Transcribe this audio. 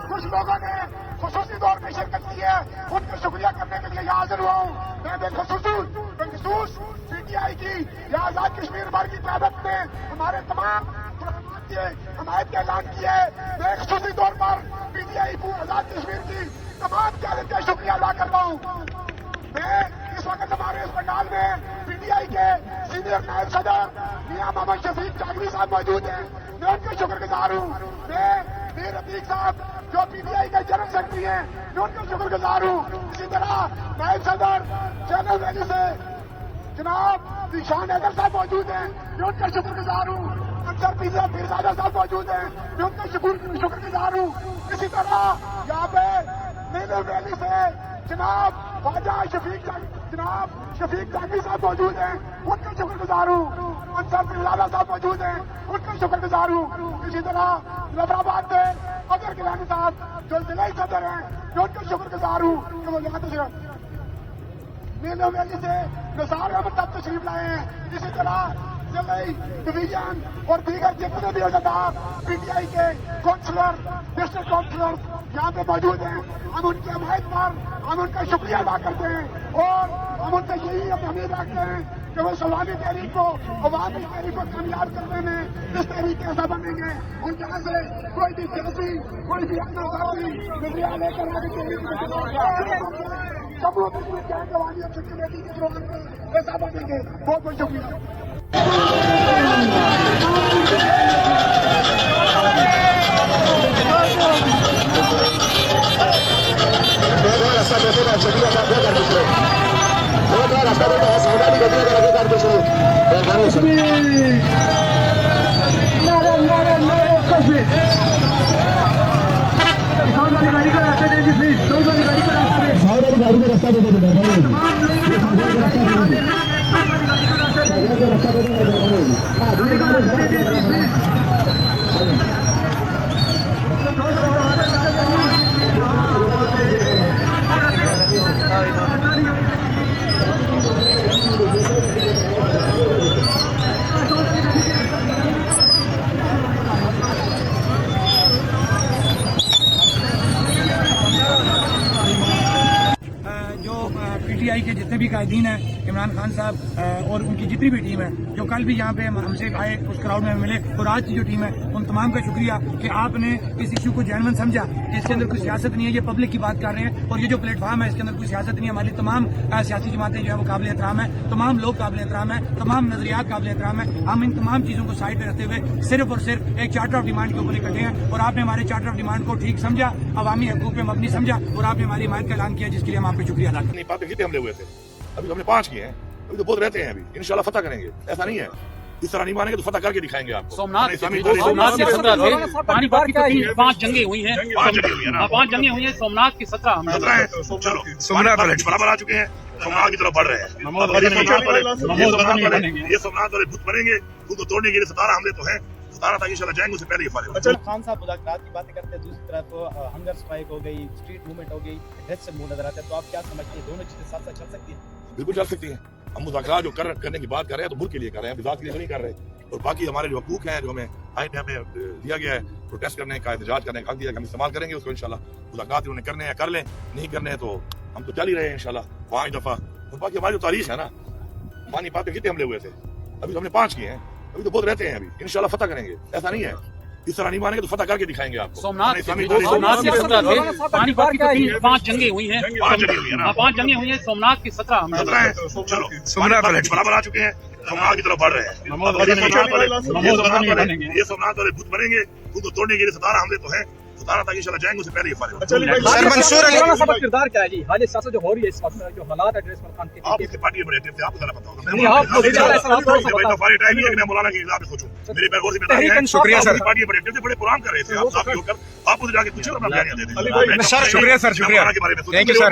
कुछ लोगों ने खुसूसी तौर पर शिरकत की है, उनका शुक्रिया करने के लिए यहाँ हाजिर हुआ हूँ। मैं बेखसूस पीटीआई की या आजाद कश्मीर भर की क्यादत ने हमारे तमाम हमायत का ऐलान किया है। मैं खुसूसी तौर पर पीटीआई आजाद कश्मीर की तमाम क्यादत का शुक्रिया अदा करता हूँ। मैं इस वक्त हमारे इस पंडाल में पीटीआई के सीनियर नायब सदर मियां मोहम्मद शफीक जागवी साहब मौजूद हैं। मैं उनका शुक्रगुजार हूँ। मैं मीर रफीक साहब जो पीटीआई के जनरल सेक्रेटरी हैं, मैं उनका शुक्रगुजार हूँ। इसी तरह नायब सदर चैनल वैली से जनाब दिशान हैदर साहब मौजूद हैं, मैं उनका शुक्रगुजार हूँ। अंसर पीरजादा साहब मौजूद हैं, मैं उनका शुक्रगुजार हूँ। इसी तरह यहाँ पे नीलम वैली से जनाब ख्वाजा शफीक जागवी साहब मौजूद हैं, उनका शुक्रगुजार हूँ। अंसर पीरजादा साहब मौजूद हैं, उनका शुक्रगुजार हूँ। इसी तरह जफराबाद से अजहर गिलानी साहब जो जिला सदर हैं, मैं उनका शुक्रगुजार हूँ कि वो यहाँ तशरीफ नीलम वैली से निसार अहमद साहब तशरीफ लाए हैं। इसी तरह जिले डिवीजन और दीगर जितने भी अहदेदार पीटीआई के काउंसलर डिस्ट्रिक्ट काउंसलर यहाँ पे मौजूद हैं, हम उनकी हमायत पर हम उनका शुक्रिया अदा करते हैं और हम उनसे यही उम्मीद रखते हैं कि वो सवाली तहरीक को अवामी तहरीक को कामयाब करने में इस तरीके से बनेंगे। और जहाँ से कोई भी सियासी कोई भी अपना साथी नजरिया लेकर आगे चलने की सब लोग इसमें क्या जवानी और छुट्टी कमेटी के प्रोग्राम में पैसा देंगे। बहुत बहुत शुक्रिया। गाड़ी का रास्ता पीटीआई के जितने भी कायदीन हैं, इमरान खान साहब और उनकी जितनी भी टीम है जो कल भी यहाँ पे हमसे आए, उस क्राउड में मिले, और आज की जो टीम है उन तमाम का शुक्रिया कि आपने इस इशू को जेन्युइन समझा कि इसके अंदर कोई सियासत नहीं है, ये पब्लिक की बात कर रहे हैं और ये जो प्लेटफॉर्म है इसके अंदर कोई सियासत नहीं है। हमारी तमाम सियासी जमातें जो है वो काबिल एहतराम है, तमाम लोग काबिल एहतराम है, तमाम नजरियात काबिल एहतराम है। हम इन तमाम चीज़ों को साइड में रखते हुए सिर्फ और सिर्फ एक चार्टर ऑफ डिमांड के ऊपर इकट्ठे हैं और आपने हमारे चार्टर ऑफ डिमांड को ठीक समझा, अवामी हकूक पे मबनी समझा और आपने हमारी हिमायत का ऐलान किया, जिसके लिए हम आप पे शुक्रिया अदा करते हैं। कितने हमले हुए थे, अभी तो हमने 5 किए हैं, अभी तो बहुत रहते हैं, अभी इंशाल्लाह फतह करेंगे। ऐसा नहीं है, इस तरह नहीं मानेंगे तो फतह करके दिखाएंगे आपको। सोमनाथ के 17 पानीपत की 5 जंगे हुई हैं, 5 जंगे हुई हैं, सोमनाथ की 17 चलो सोमनाथ बराबर आ चुके हैं, सोमनाथ की तरफ बढ़ रहे हैं। ये सोमनाथ वाले भूत बनेंगे, उनको तोड़ने के लिए 17 हमले तो हैं, 17 तक इंशाल्लाह जाएंगे, उससे पहले ये फारे होंगे। खान साहब मुज़ाकरात की बातें करते हैं, दूसरी तरफ हंगर स्ट्राइक हो गई, स्ट्रीट मूवमेंट हो गई, डेथ से मुंह नजर आता है, तो आप क्या समझते हैं दोनों चीजें साथ साथ चल सकती हैं? बिल्कुल चल सकती हैं। हम मुज़ाकरात जो करने की बात कर रहे हैं तो मुल्क के लिए कर रहे हैं, विजात के लिए तो नहीं कर रहे। और बाकी हमारे जो हकूक हैं, जो हमें आइन में हमें दिया गया है, प्रोटेस्ट करने का, एहतजाज करने का हक दिया, हम इस्तेमाल करेंगे उसको इंशाल्लाह। मुज़ाकरात उन्होंने करने हैं कर लें, नहीं करने हैं तो हम तो चल ही रहे हैं इंशाल्लाह 5 दफा। और बाकी हमारी जो तारीख है ना, पानीपत में कितने हमले हुए थे, अभी तो हमने 5 किए हैं, अभी तो बहुत रहते हैं, अभी इंशाल्लाह फतह करेंगे। ऐसा नहीं है, इस तरह नहीं मानेंगे तो फतह करके दिखाएंगे आपको। सोमनाथ के 17 पानीपत की 5 जंगे हुई हैं, 5 जंगे हुई हैं, सोमनाथ की 17 चलो सोमनाथ वाले बराबर आ चुके हैं, सोमनाथ की तरफ बढ़ रहे हैं। ये सोमनाथ वाले भूत बनेंगे, उनको तोड़ने के लिए 17 हमले तो हैं, 17 तक इंशाल्लाह जाएंगे, उससे पहले ये फारे होंगे। सबका किरदार क्या है जी, हाल सियासत जो हो रही है इस वक्त, जो हालात है ड्रेस खान के, आप इसके पार्टी में बड़े थे, आपको ज़रा पता होगा। मौलाना के हिसाब से सोचो, मेरे पैर और जिम्मेदारी है। शुक्रिया सर, पार्टी में बड़े थे, बड़े प्रोग्राम कर रहे थे, आप साथ होकर आप मुझे जाके पूछो, अपना बयानिया दे दें। शुक्रिया सर, शुक्रिया, के बारे में थैंक यू सर।